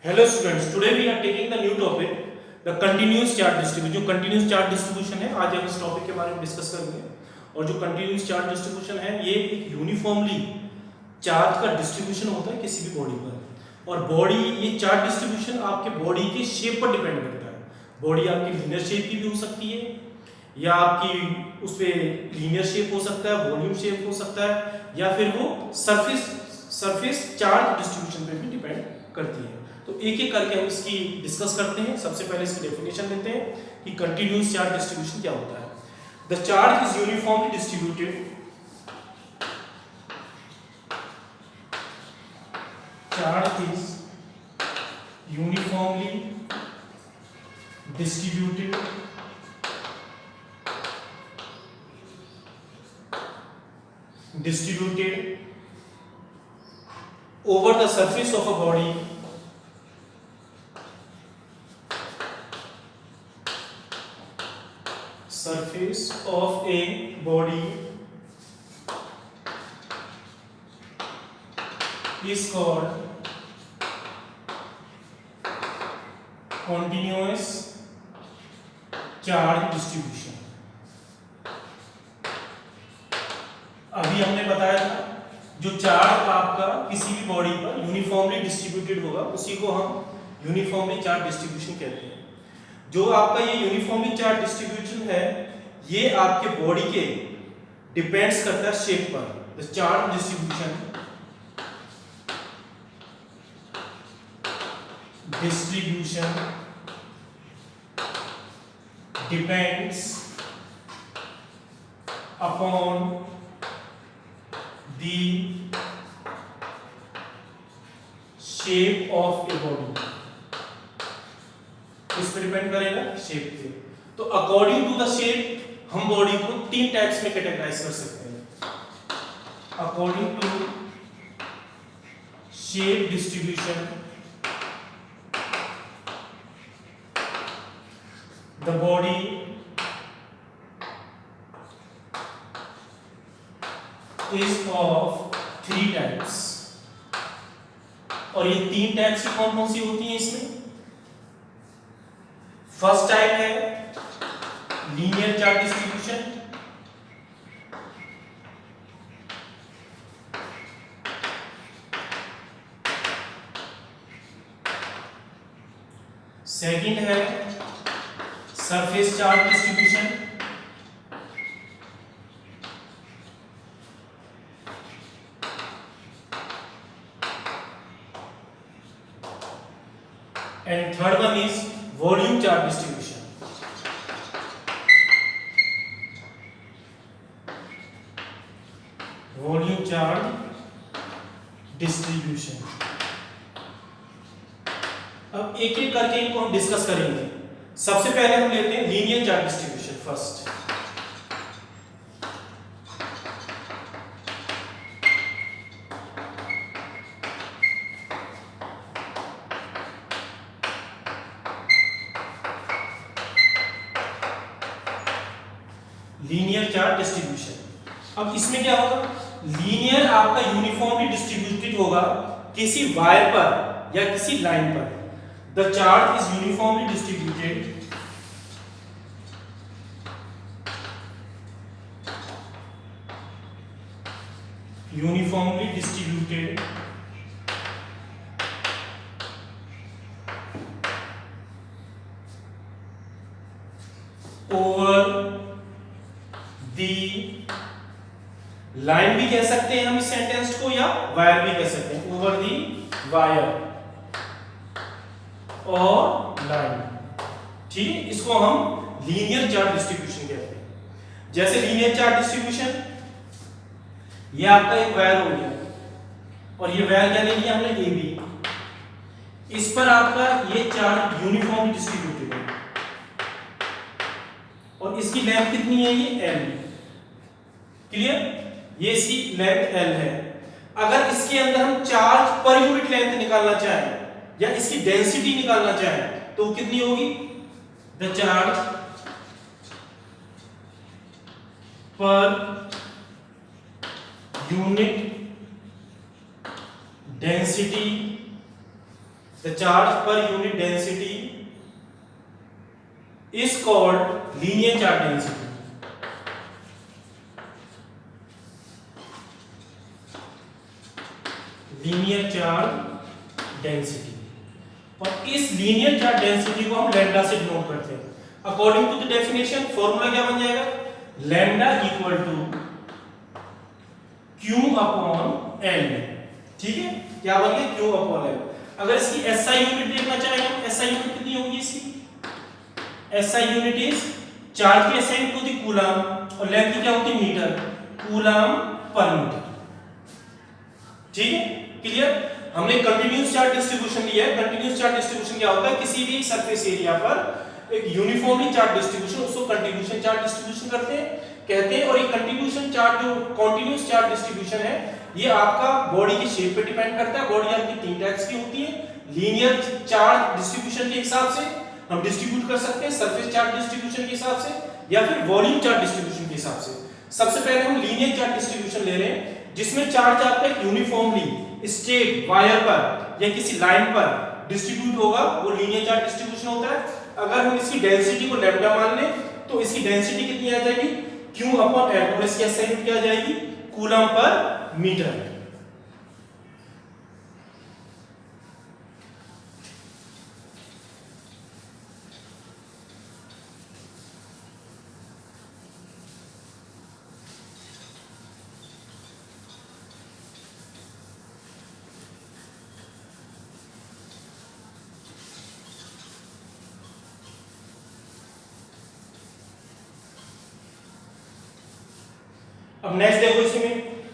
Hello students, today we are taking the new topic, the continuous charge distribution. जो continuous charge distribution है, आज हम इस topic के बारे में डिस्कस करेंगे। और जो continuous charge distribution है, ये एक यूनिफॉर्मली चार्ज का डिस्ट्रीब्यूशन होता है किसी भी बॉडी पर। और बॉडी, ये चार्ज डिस्ट्रीब्यूशन आपके बॉडी के शेप पर डिपेंड करता है। बॉडी आपकी लीनियर शेप की भी हो सकती है, या आपकी उस पर लीनियर शेप हो सकता है, वॉल्यूम शेप हो सकता है, या फिर वो सरफेस चार्ज डिस्ट्रीब्यूशन पे भी डिपेंड करती है। तो एक एक करके हम इसकी डिस्कस करते हैं। सबसे पहले इसकी डेफिनेशन लेते हैं कि कंटिन्यूअस चार्ज डिस्ट्रीब्यूशन क्या होता है। The charge is uniformly distributed, charge is uniformly distributed over the surface of a body is called continuous charge distribution। अभी हमने बताया था जो चार्ज आपका किसी भी बॉडी पर यूनिफॉर्मली डिस्ट्रीब्यूटेड होगा उसी को हम यूनिफॉर्मली चार्ज डिस्ट्रीब्यूशन कहते हैं। जो आपका ये यूनिफॉर्मली चार्ज डिस्ट्रीब्यूशन है, ये आपके बॉडी के डिपेंड्स करता है शेप पर। The charge distribution depends upon the shape of a body। किस पे डिपेंड करेगा? शेप पे। तो अकॉर्डिंग टू द शेप हम बॉडी को तीन टाइप्स में कैटेगराइज कर सकते हैं। According to shape distribution the body is of three types। और ये तीन टाइप्स की कौन कौन सी होती हैं इसमें? फर्स्ट टाइप है लीनियर चार्ज डिस्ट्रीब्यूशन, सेकंड है surface charge distribution, and third one is volume charge distribution. Volume charge distribution. अब एक एक करके इनको हम डिस्कस करेंगे। सबसे पहले हम लेते हैं linear charge distribution first. Linear charge distribution. अब इसमें क्या होगा? लीनियर आपका यूनिफॉर्मली डिस्ट्रीब्यूटेड होगा किसी वायर पर या किसी लाइन पर। The charge is uniformly distributed over the line भी कह सकते हैं हम इस सेंटेंस को, या वायर भी कह सकते हैं। ओवर दी वायर और लाइन, ठीक है। इसको हम लीनियर चार्ज डिस्ट्रीब्यूशन कहते हैं। जैसे लीनियर चार्ज डिस्ट्रीब्यूशन, ये आपका एक वायर हो गया और ये वायर क्या ले लिया हमने? A B. इस पर आपका ये चार्ज यूनिफॉर्मली डिस्ट्रीब्यूटेड है और इसकी लेंथ कितनी है? ये एल। क्लियर? ये इसकी लेंथ एल है। अगर इसके अंदर हम चार्ज पर यूनिट लेंथ निकालना चाहें या इसकी डेंसिटी निकालना चाहें तो कितनी होगी? The charge per unit density the charge per unit density is called linear charge density. Linear charge density, और इस लीनियर चार्ज डेंसिटी को हम लैम्डा से डिनोट करते हैं। According to the definition formula क्या बन जाएगा, lambda equal to Q upon L। ठीक है, क्या बन गया, Q अपॉन L। अगर इसकी SI यूनिट देखना चाहें हम, SI यूनिट कितनी होगी इसकी, SI यूनिट इज, चार्ज की SI यूनिट होती है कूलम और लेंथ की क्या होती है मीटर, कूलम पर मीटर। ठीक है, क्लियर। हमने कंटीन्यूअस चार्ज डिस्ट्रीब्यूशन लिया है। कंटीन्यूअस चार्ज डिस्ट्रीब्यूशन क्या होता है, किसी भी सरफेस एरिया पर एक यूनिफॉर्मली चार्ज डिस्ट्रीब्यूशन, उसको कंटीन्यूअस चार्ज डिस्ट्रीब्यूशन कहते हैं। और ये कंटीन्यूअस चार्ज जो कंटीन्यूअस चार्ज डिस्ट्रीब्यूशन है, ये आपका बॉडी की शेप पे डिपेंड करता है। बॉडी आपकी तीन टाइप्स की होती है, लीनियर चार्ज डिस्ट्रीब्यूशन के हिसाब से हम डिस्ट्रीब्यूट कर सकते हैं, सरफेस चार्ज डिस्ट्रीब्यूशन के हिसाब से, या फिर वॉल्यूम चार्ज डिस्ट्रीब्यूशन के हिसाब से। सबसे पहले हम लीनियर चार्ज डिस्ट्रीब्यूशन ले रहे हैं, जिसमें चार्ज आपका यूनिफॉर्मली स्ट्रेट वायर पर या किसी लाइन पर डिस्ट्रीब्यूट होगा, वो लीनियर चार्ज डिस्ट्रीब्यूशन होता है। अगर हम इसकी डेंसिटी को लैम्डा मान लें तो इसकी डेंसिटी कितनी आ जाएगी, Q अपॉन L, और इसकी SI यूनिट क्या आ जाएगी, कूलम पर मीटर। अब नेक्स्ट देखो इसमें,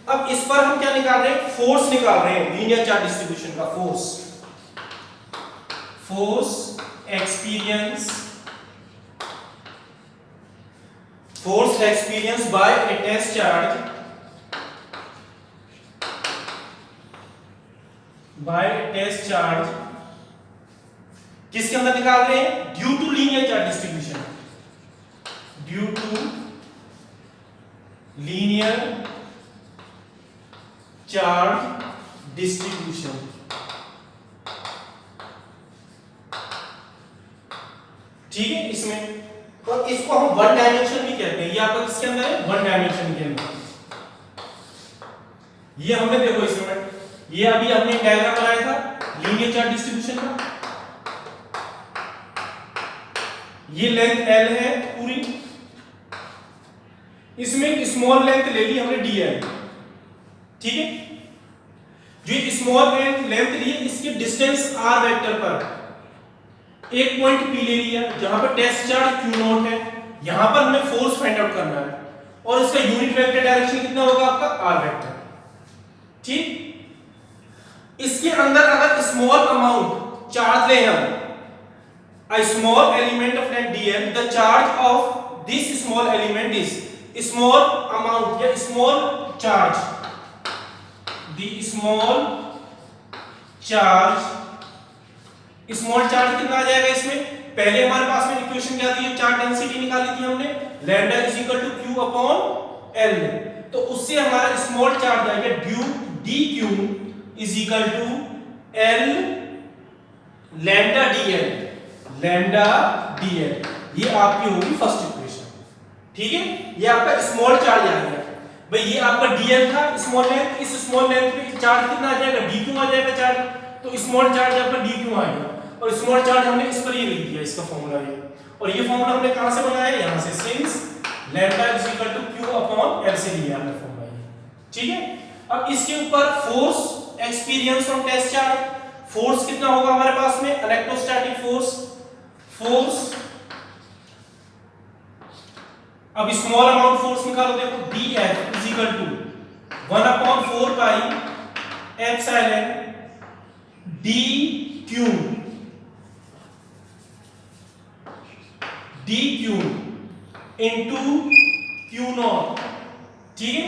अब इस पर हम क्या निकाल रहे हैं, फोर्स निकाल रहे हैं, लीनियर चार्ज डिस्ट्रीब्यूशन का force experience by a test charge, किसके अंदर निकाल रहे हैं, due to linear charge distribution, due to linear charge distribution. ठीक है, इसमें, और इसको हम वन डायमेंशन भी कहते हैं। ये आपका किसके अंदर है, वन डायमेंशन के अंदर। ये हमने देखो इसमें, ये अभी हमने डायग्राम बनाया था लीनियर चार्ज डिस्ट्रीब्यूशन का। ये लेंथ L है पूरी, इसमें एक स्मॉल लेंथ ले ली हमने dl। ठीक है, जो स्मॉल लेंथ ली, इसके डिस्टेंस r वेक्टर पर एक पॉइंट P ले लिया, जहां पर टेस्ट चार्ज Q0 है। यहां पर हमें फोर्स फाइंड आउट करना है, और इसका यूनिट वेक्टर डायरेक्शन कितना होगा आपका, r वेक्टर। ठीक, इसके अंदर अगर स्मॉल अमाउंट चार्ज ले हम, a small element of length dl, the charge of this small element is small amount या small charge, the small charge कितना आ जाएगा इसमें, पहले हमारे पास में इक्वेशन क्या थी, चार्ज डेंसिटी निकाली थी हमने, lambda is equal to Q upon L। तो उससे हमारा स्मॉल चार्ज आएगा due dq is equal to L lambda dl। ये आपकी होगी फर्स्ट इक्वेशन। ठीक है, ये आपका स्मॉल चार्ज आ गया भाई, ये आपका dl था स्मॉल लेंथ, इस स्मॉल लेंथ पे चार्ज कितना आ जाएगा, dq आ जाएगा चार्ज, तो स्मॉल चार्ज आपका dq आ गया, और स्मॉल चार्ज हमने इस पर ये लिख दिया, इसका फॉर्मूला ये, और ये फॉर्मूला हमने कहां से बनाया है, यहां से, since lambda is equal to Q upon L से लिया हमने फॉर्मूला ये। ठीक है, अब इसके ऊपर force experience from test charge, force कितना होगा हमारे पास में, इलेक्ट्रोस्टैटिक फोर्स, अब स्मॉल अमाउंट फोर्स निकालो, देखो dF is equal to 1 upon 4 pi epsilon dq into Q0। ठीक है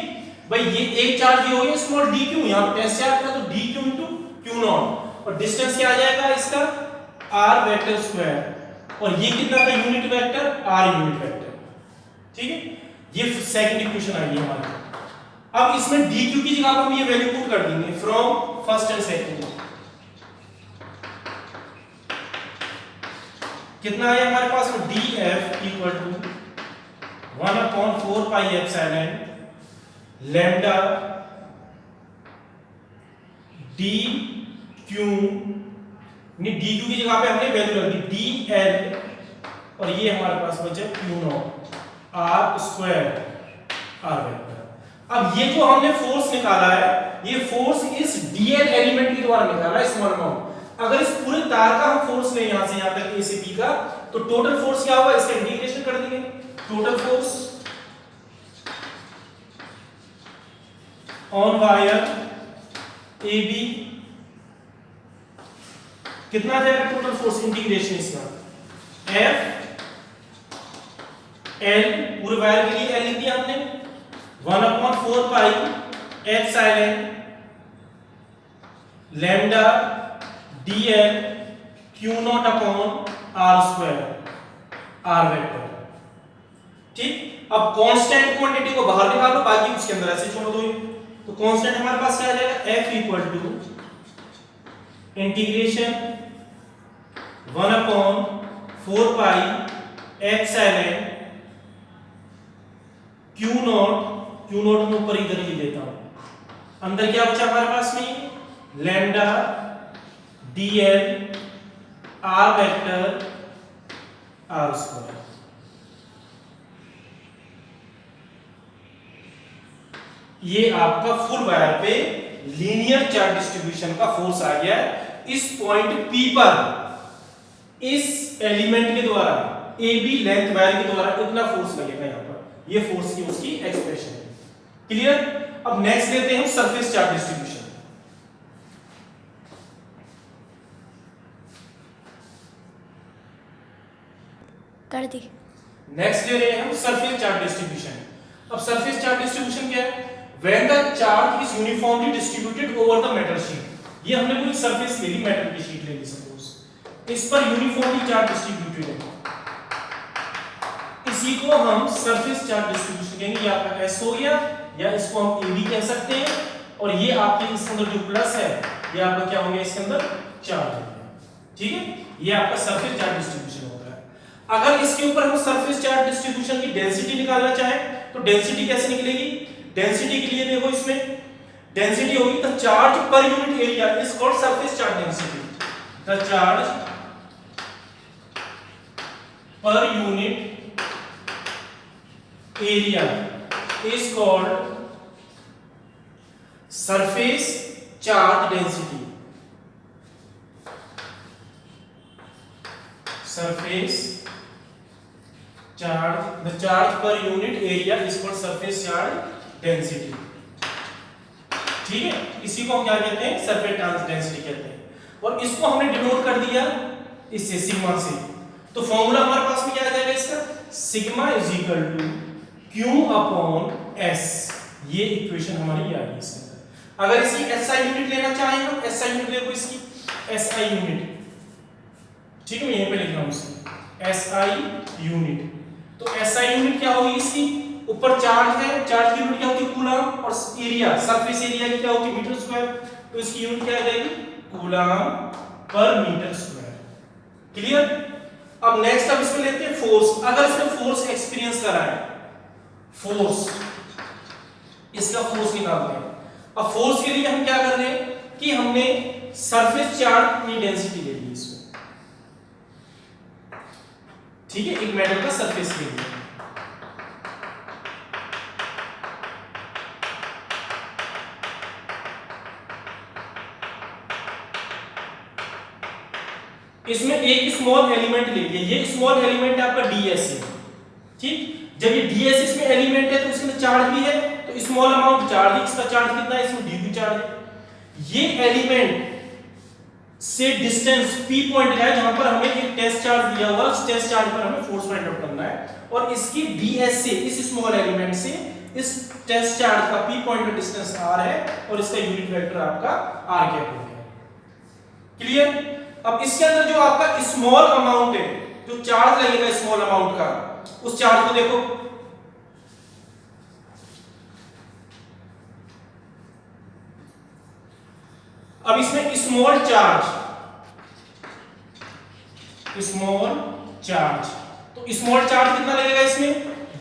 भाई, ये एक चार्ज ये हो गया स्मॉल dq, यहां पे टेस्ट चार्ज था तो dq इनटू Q0, और डिस्टेंस क्या आ जाएगा इसका, r वेक्टर स्क्वायर, और ये कितना था unit vector, r unit vector. ठीक है, ये सेकंड इक्वेशन आई है हमारी। अब इसमें dq की जगह पर हम ये वैल्यू पुट कर देंगे फ्रॉम फर्स्ट एंड सेकंड। कितना है हमारे पास में df equal to 1/4 pi epsilon lambda dq, नहीं dq की जगह पे हमने वैल्यू रख दी dl, और ये हमारे पास बचा q naught r square r vector. अब ये जो हमने फोर्स निकाला है, ये फोर्स इस dl एलिमेंट के द्वारा निकाला है, स्मॉल अमाउंट। अगर इस पूरे तार का हम फोर्स लें यहां से यहां तक a से b का, तो टोटल फोर्स क्या होगा, इसका इंटीग्रेशन कर देंगे। Total force on wire AB कितना जाएगा टोटल फोर्स इंटीग्रेशन इसका F L, पूरे वायर के लिए L लिख दिया हमने 1/4 pi epsilon lambda dl q not upon r square r vector. ठीक, अब कांस्टेंट क्वांटिटी को बाहर निकालो, बाकी उसके अंदर ऐसे छोड़ दो। तो कांस्टेंट हमारे पास क्या आ जाएगा, f equal to integration 1/4 pi epsilon q naught मैं ऊपर इधर ही देता हूं, अंदर क्या बचा हमारे पास में lambda dl r vector r square. ये आपका फुल वायर पे लीनियर चार्ज डिस्ट्रीब्यूशन का फोर्स आ गया है। इस पॉइंट P पर इस एलिमेंट के द्वारा AB लेंथ वायर के द्वारा इतना फोर्स लगेगा यहां पर, ये फोर्स की उसकी एक्सप्रेशन है। क्लियर। अब नेक्स्ट लेते हैं सरफेस चार्ज डिस्ट्रीब्यूशन। कर दी। नेक्स्ट ले रहे हैं हम सरफेस चार्ज डिस्ट्रीब्यूशन। अब सरफेस चार्ज डिस्ट्रीब्यूशन क्या है, when the charge is uniformly distributed over the metal sheet। ये हमने कोई सरफेस ले ली, मेटल की शीट ले ली सपोज, इस पर यूनिफॉर्मली चार्ज डिस्ट्रीब्यूटेड है, इसी को हम सरफेस चार्ज डिस्ट्रीब्यूशन कहेंगे। ये आपका S हो गया, या इसको हम AB कह सकते हैं, और ये आपके इसके अंदर जो प्लस है ये आपका क्या हो गया, इसके अंदर चार्ज हो गया। ठीक है, ये आपका सरफेस चार्ज डिस्ट्रीब्यूशन होता है। अगर इसके ऊपर हम सरफेस चार्ज डिस्ट्रीब्यूशन की डेंसिटी निकालना चाहें तो डेंसिटी कैसे निकलेगी, डेंसिटी के लिए देखो, इसमें डेंसिटी होगी the charge per unit area is called surface charge density. The charge per unit area is called surface charge density. Surface charge, the charge per unit area is called surface charge density. ठीक है, इसी को हम क्या कहते हैं, surface charge density कहते हैं। और इसको हमने डिनोट कर दिया इससे, सिग्मा से। तो फॉर्मूला हमारे पास में क्या आ जाएगा इसका, sigma is equal to Q upon S। ये इक्वेशन हमारी आ गई इसके अंदर। अगर इसकी SI यूनिट लेना चाहें हम, SI यूनिट देखो इसकी, SI यूनिट, ठीक है, मैं यहीं पे लिख रहा हूं इसकी SI यूनिट। तो SI यूनिट क्या होगी इसकी, ऊपर चार्ज है, चार्ज की यूनिट क्या होती है कूलम, और एरिया, सरफेस एरिया की क्या होती है मीटर स्क्वायर। तो इसकी यूनिट क्या आ जाएगी, coulomb per metre square. Clear. अब नेक्स्ट अब इसमें लेते हैं फोर्स। अगर इसमें फोर्स एक्सपीरियंस करा है, फोर्स, इसका फोर्स निकालते हैं। अब फोर्स के लिए हम क्या कर रहे हैं कि हमने सरफेस चार्ज की डेंसिटी ले ली इसमें, ठीक है, एक मेटल का सरफेस के लिए। इसमें एक स्मॉल एलिमेंट ले लिया, ये स्मॉल एलिमेंट आपका ds है। ठीक, जब ये ds इसमें एलिमेंट है तो इसमें चार्ज भी है, तो स्मॉल अमाउंट चार्ज, इसका चार्ज कितना है, इसमें dq चार्ज है। ये एलिमेंट से डिस्टेंस p पॉइंट है जहां पर हमें एक टेस्ट चार्ज दिया हुआ है, उस टेस्ट चार्ज पर हमें फोर्स फाइंड आउट करना है, और इसकी ds से, इस स्मॉल एलिमेंट से इस टेस्ट चार्ज का p पॉइंट का डिस्टेंस r है, और इसका यूनिट वेक्टर आपका r कैप हो गया। क्लियर। अब इसके अंदर जो आपका स्मॉल अमाउंट है, जो चार्ज लगेगा स्मॉल अमाउंट का, उस चार्ज को देखो, अब इसमें स्मॉल चार्ज। तो स्मॉल चार्ज कितना लगेगा इसमें,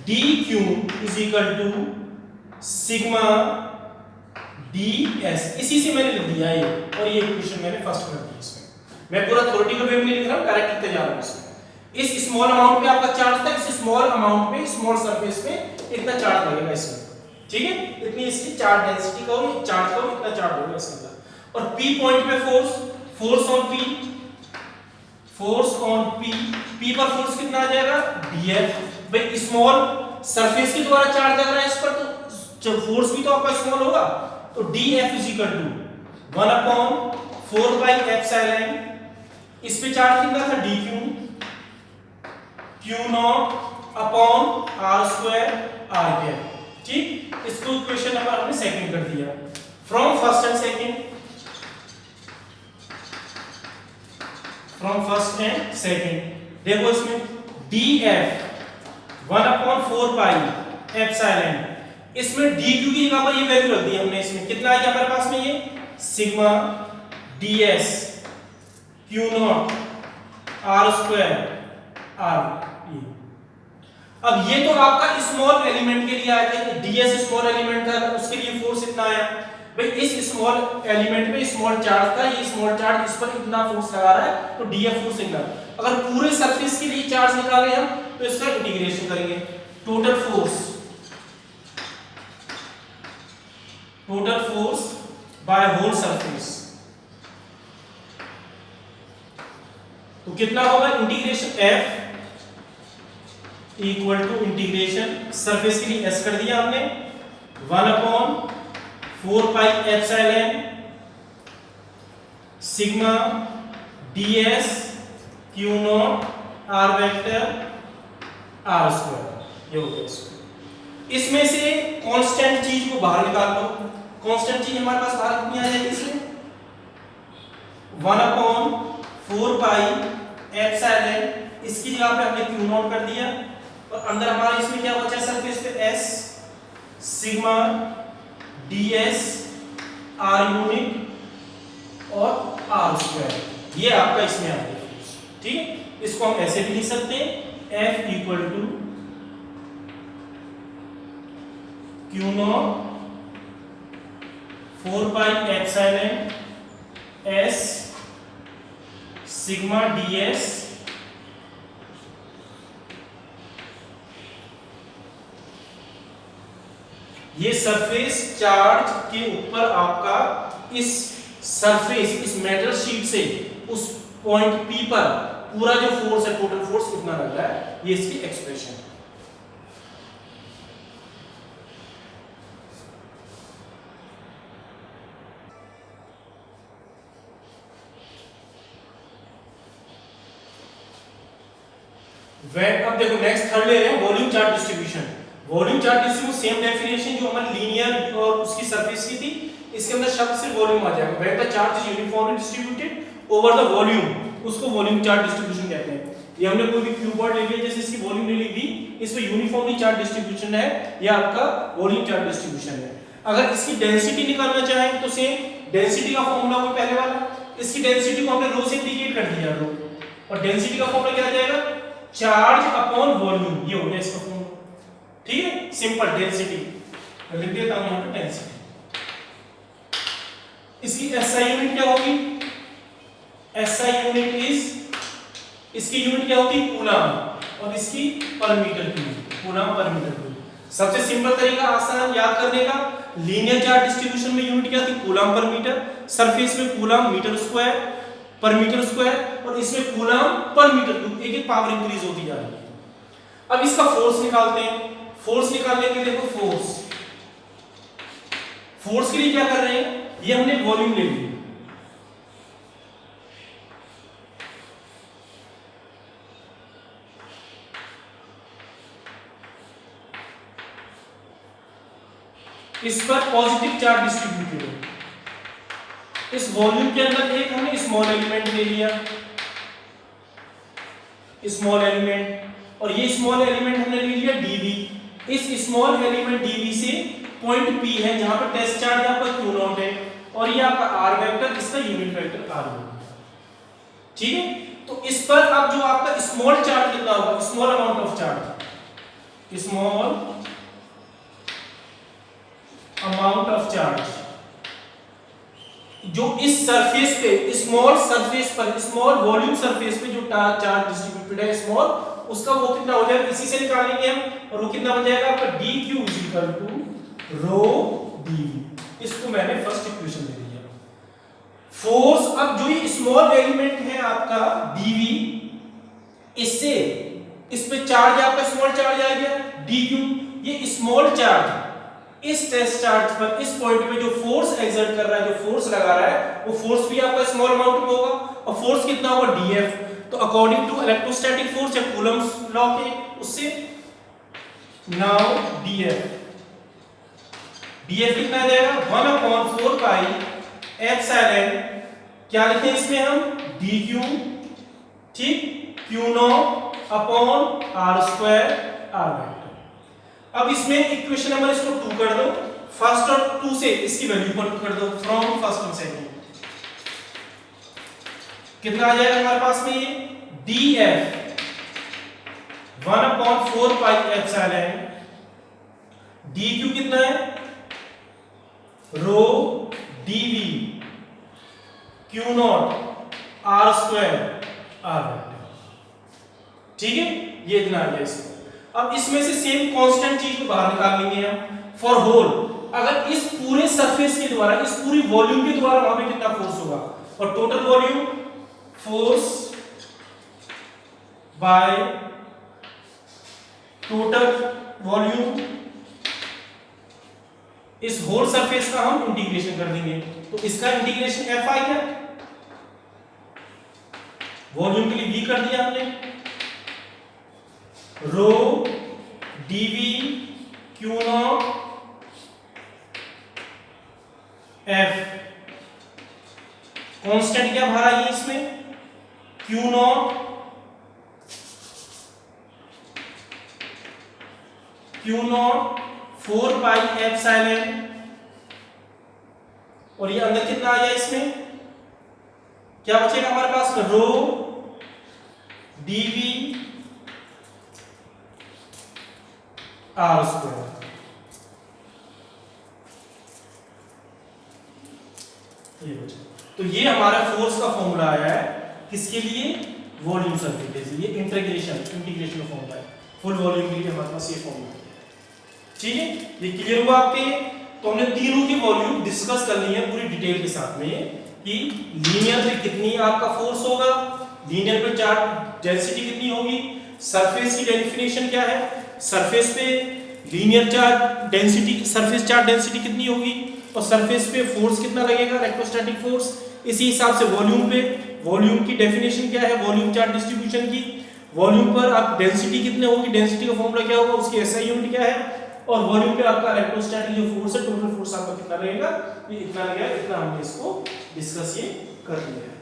D Q is equal to sigma D S. इसी से मैंने लिख दिया ये, और ये इक्वेशन मैंने फर्स्ट कर दी। इसमें मैं पूरा थ्योरेटिकल वे में नहीं लिख रहा हूं, डायरेक्ट लिखते जा रहा हूं। इसमें इस स्मॉल अमाउंट पे आपका चार्ज था, इस स्मॉल अमाउंट पे स्मॉल सरफेस पे इतना चार्ज लगेगा इसमें, ठीक है। इतनी इसकी चार्ज डेंसिटी का हो, चार्ज का हो, इतना चार्ज होगा इसके अंदर। और पी पॉइंट पे force on P, force on P, P पर फोर्स कितना आ जाएगा, डीएफ। भाई स्मॉल सरफेस के द्वारा चार्ज लग रहा है इस पर, तो जब फोर्स भी तो आपका स्मॉल होगा, तो DF is equal to 1/4 by epsilon. इस पे चार्ज कितना था, DQ, Q naught upon R square R cap, ठीक। इसको इक्वेशन नंबर हमने सेकंड कर दिया। फ्रॉम फर्स्ट एंड सेकंड देखो इसमें df 1/4 पाई एप्सिलॉन, इसमें dq की जगह पर ये वैल्यू रख दी हमने। इसमें कितना आ गया हमारे पास में, ये sigma ds q naught r square r। अब ये तो आपका स्मॉल एलिमेंट के लिए आया था, ds स्मॉल एलिमेंट था, उसके लिए फोर्स इतना आया। भाई इस स्मॉल एलिमेंट में स्मॉल चार्ज था, ये स्मॉल चार्ज इस पर इतना फोर्स लगा रहा है, तो df फोर्स इतना। अगर पूरे सरफेस के लिए चार्ज निकालें हम, तो इसका इंटीग्रेशन करेंगे। Total force by whole surface, तो कितना होगा, integration f equal to integration surface के लिए s कर दिया हमने 1/4 pi epsilon sigma ds q naught r vector r square. ये हो गया इसको। इसमें से कांस्टेंट चीज को बाहर निकाल लो। कांस्टेंट चीज हमारे पास बाहर कितनी आ जाएगी, इसमें 1/4 पाई एप्सिलॉन, इसकी जगह पे हमने q नॉट कर दिया, और अंदर हमारा इसमें क्या बचा सरफेस पे, s sigma ds r unit और r स्क्वायर। ये आपका इसमें आ गया, ठीक है। इसको हम ऐसे भी लिख सकते हैं, f equal to q naught 4 pi epsilon s sigma ds ये सरफेस चार्ज के ऊपर आपका इस सरफेस, इस मेटल शीट से उस पॉइंट P पर पूरा जो फोर्स है, टोटल फोर्स कितना लग रहा है, ये इसकी एक्सप्रेशन है। अब देखो नेक्स्ट थर्ड ले रहे हैं, volume charge distribution. Volume charge distribution same definition जो हमारी लीनियर और उसकी सरफेस की थी, इसके अंदर शब्द सिर्फ वॉल्यूम आ जाएगा। When the charge is uniformly distributed over the volume, उसको वॉल्यूम चार्ज डिस्ट्रीब्यूशन कहते हैं। ये हमने कोई भी क्यूबॉइड ले लिया, जैसे इसकी वॉल्यूम ले ली थी, इस पे यूनिफॉर्मली चार्ज डिस्ट्रीब्यूशन है, ये आपका वॉल्यूम चार्ज डिस्ट्रीब्यूशन है। अगर इसकी डेंसिटी निकालना चाहें तो सेम डेंसिटी का फॉर्मूला वो पहले वाला, इसकी डेंसिटी को हमने रो से इंडिकेट कर दिया, रो, और डेंसिटी का फॉर्मूला क्या आ जाएगा, चार्ज अपॉन वॉल्यूम। ये हो गया इसका फॉर्मूला, ठीक है, सिंपल डेंसिटी लिख देता हूं यहां पे डेंसिटी। इसकी एसआई यूनिट क्या होगी, एसआई यूनिट इज, इसकी यूनिट क्या होती है, कूलम, और इसकी per metre cube, coulomb per metre cube. सबसे सिंपल तरीका आसान याद करने का, लीनियर चार्ज डिस्ट्रीब्यूशन में यूनिट क्या थी, कूलम पर मीटर, सरफेस में coulomb metre square per metre square, और इसमें कूलम पर मीटर क्यूब, एक एक पावर इंक्रीज होती जा रही है। अब इसका फोर्स निकालते हैं। फोर्स निकालने के लिए देखो, फोर्स के लिए क्या कर रहे हैं, ये हमने वॉल्यूम ले ली, इस पर पॉजिटिव चार्ज डिस्ट्रीब्यूटेड है। इस वॉल्यूम के अंदर एक हमने स्मॉल एलिमेंट ले लिया, स्मॉल एलिमेंट, और ये स्मॉल एलिमेंट हमने ले लिया dv। इस स्मॉल एलिमेंट dv से पॉइंट P है जहां पर टेस्ट चार्ज आपका q नॉट है, और ये आपका r वेक्टर, इसका यूनिट वेक्टर r होगा, ठीक है। तो इस पर अब जो आपका स्मॉल चार्ज कितना होगा, small amount of charge, small amount of charge जो इस सरफेस पे, स्मॉल सरफेस पर, स्मॉल वॉल्यूम सरफेस पे जो चार्ज डिस्ट्रीब्यूटेड है स्मॉल, उसका वो कितना हो जाएगा, इसी से निकालेंगे हम, और वो कितना बन जाएगा आपका dq is equal to rho dv। इसको मैंने फर्स्ट इक्वेशन दे दिया। फोर्स, अब जो ये स्मॉल एलिमेंट है आपका dv, इससे इस पे चार्ज आपका स्मॉल चार्ज आ गया dq, ये स्मॉल चार्ज इस टेस्ट चार्ज पर, इस पॉइंट पे जो फोर्स एक्सर्ट कर रहा है, जो फोर्स लगा रहा है, वो फोर्स भी आपका स्मॉल अमाउंट में होगा, और फोर्स कितना होगा dF। तो अकॉर्डिंग टू इलेक्ट्रोस्टैटिक फोर्स या कूलम्ब्स लॉ के उससे, नाउ dF कितना आ जाएगा 1/4 पाई एप्सिलॉन, क्या लिखें इसमें हम, dq, ठीक, q0 upon r² r vector. अब इसमें इक्वेशन नंबर इसको 2 कर दो, फर्स्ट और 2 से इसकी वैल्यू पुट कर दो, फ्रॉम फर्स्ट और सेकंड कितना आ जाएगा हमारे पास में, ये dF 1/4 पाई एप्सिलॉन, dq कितना है, रो dv q0 r² r vector, ठीक है, ये इतना आ गया इसको। अब इसमें से सेम कांस्टेंट चीज को बाहर निकाल लेंगे हम, फॉर होल, अगर इस पूरे सरफेस के द्वारा, इस पूरी वॉल्यूम के द्वारा वहां पे कितना फोर्स होगा, और total volume, force by total volume, इस होल सरफेस का हम इंटीग्रेशन कर देंगे, तो इसका इंटीग्रेशन F आ गया, वॉल्यूम के लिए V कर दिया हमने, रो dv q0 F, कांस्टेंट क्या भरा है इसमें, q0 4 पाई एप्सिलॉन, और ये अंदर कितना आ गया इसमें, क्या बचेगा हमारे पास, रो dv r²। तो ये हमारा फोर्स का फॉर्मूला आया है, किसके लिए, वॉल्यूम सरफेस के लिए, ये इंटीग्रेशन का फॉर्मूला है, फुल वॉल्यूम के लिए हमारे पास ये फॉर्मूला है, ठीक है, ये क्लियर हुआ आपके। तो हमने तीनों की वॉल्यूम डिस्कस कर ली है पूरी डिटेल के साथ में, कि लीनियर पे कितनी आपका फोर्स होगा, लीनियर पे चार्ज डेंसिटी कितनी होगी, सरफेस की डेफिनेशन क्या है, सरफेस पे linear charge density, surface charge density कितनी होगी, और सरफेस पे फोर्स कितना लगेगा, इलेक्ट्रोस्टैटिक फोर्स, इसी हिसाब से वॉल्यूम पे, वॉल्यूम की डेफिनेशन क्या है, वॉल्यूम चार्ज डिस्ट्रीब्यूशन की, वॉल्यूम पर आप डेंसिटी कितने होगी, डेंसिटी का फॉर्मूला क्या होगा, उसकी एसआई यूनिट क्या है, और वॉल्यूम पे आपका इलेक्ट्रोस्टैटिक जो फोर्स है, टोटल फोर्स आपका कितना रहेगा, ये इतना लगेगा, इतना हमने इसको डिस्कस ये कर लिया है।